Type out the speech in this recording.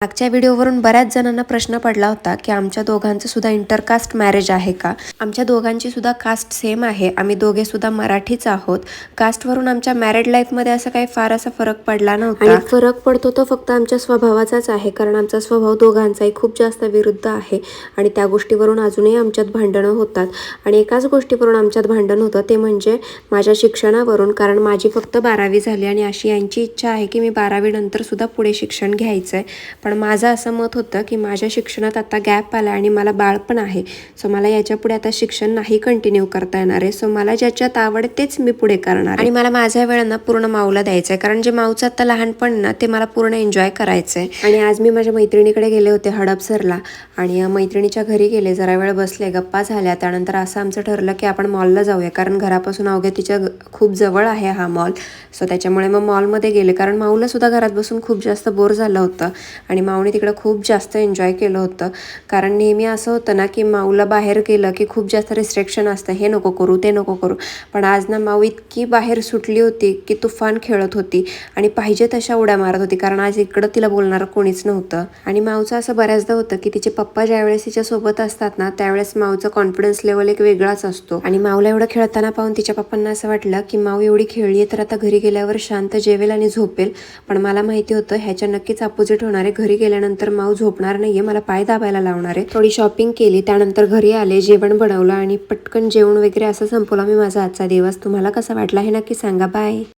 मागच्या व्हिडिओवरून बऱ्याच जणांना प्रश्न पडला होता की आमच्या दोघांचं सुद्धा इंटरकास्ट मॅरेज आहे का. आमच्या दोघांची सुद्धा कास्ट सेम आहे. आम्ही दोघे सुद्धा मराठीच आहोत. कास्टवरून आमच्या मॅरिड लाईफमध्ये असं काही फार असा फरक पडला नव्हता. आणि फरक पडतो तो फक्त आमच्या स्वभावाचाच आहे, कारण आमचा स्वभाव दोघांचाही खूप जास्त विरुद्ध आहे आणि त्या गोष्टीवरून अजूनही आमच्यात भांडणं होतात. आणि एकाच गोष्टीवरून आमच्यात भांडण होतं ते म्हणजे माझ्या शिक्षणावरून, कारण माझी फक्त 12वी झाली आणि अशी यांची इच्छा आहे की मी 12वी नंतर सुद्धा पुढे शिक्षण घ्यायचं आहे. पण माझं असं मत होतं की माझ्या शिक्षणात आता गॅप आला आणि मला बाळ पण आहे, सो मला याच्या पुढे आता शिक्षण नाही कंटिन्यू करता येणार आहे. सो मला ज्याच्यात आवड तेच मी पुढे करणार आणि मला माझ्या वेळांना पूर्ण माऊला द्यायचं आहे, कारण जे माऊचं आता लहानपण ना ते मला पूर्ण एन्जॉय करायचं आहे. आणि आज मी माझ्या मैत्रिणीकडे गेले होते हडपसरला आणि मैत्रिणीच्या घरी गेले, जरा वेळ बसले, गप्पा झाल्या. त्यानंतर असं आमचं ठरलं की आपण मॉलला जाऊया, कारण घरापासून अवघ्या तिच्या खूप जवळ आहे हा मॉल. सो त्याच्यामुळे मग मॉलमध्ये गेले, कारण माऊला सुद्धा घरात बसून खूप जास्त बोर झालं होतं आणि माऊने तिकडं खूप जास्त एन्जॉय केलं होतं. कारण नेहमी असं होतं ना की माऊला बाहेर गेलं की खूप जास्त रिस्ट्रिक्शन असतं, हे नको करू ते नको करू. पण आज ना माऊ इतकी बाहेर सुटली होती की तुफान खेळत होती आणि पाहिजे तशा उड्या मारत होती, कारण आज इकडं तिला बोलणारं कोणीच नव्हतं. आणि माऊचं असं बऱ्याचदा होतं की तिचे पप्पा ज्यावेळेस तिच्या सोबत असतात ना त्यावेळेस माऊचं कॉन्फिडन्स लेवल एक वेगळाच असतो. आणि माऊला एवढं खेळताना पाहून तिच्या पप्पांना असं वाटलं की माऊ एवढी खेळली तर आता घरी गेल्यावर शांत जेवेल आणि झोपेल. पण मला माहिती होतं ह्याच्या नक्कीच अपोजिट होणार आहे. घरी गेल्यानंतर माऊ झोपणार नाहीये, मला पाय दाबायला लावणार आहे. थोडी शॉपिंग केली, त्यानंतर घरी आले, जेवण बनवलं आणि पटकन जेवण वगैरे असं संपवलं मी माझा आजचा दिवस. तुम्हाला कसा वाटला हे नक्की सांगा. बाय.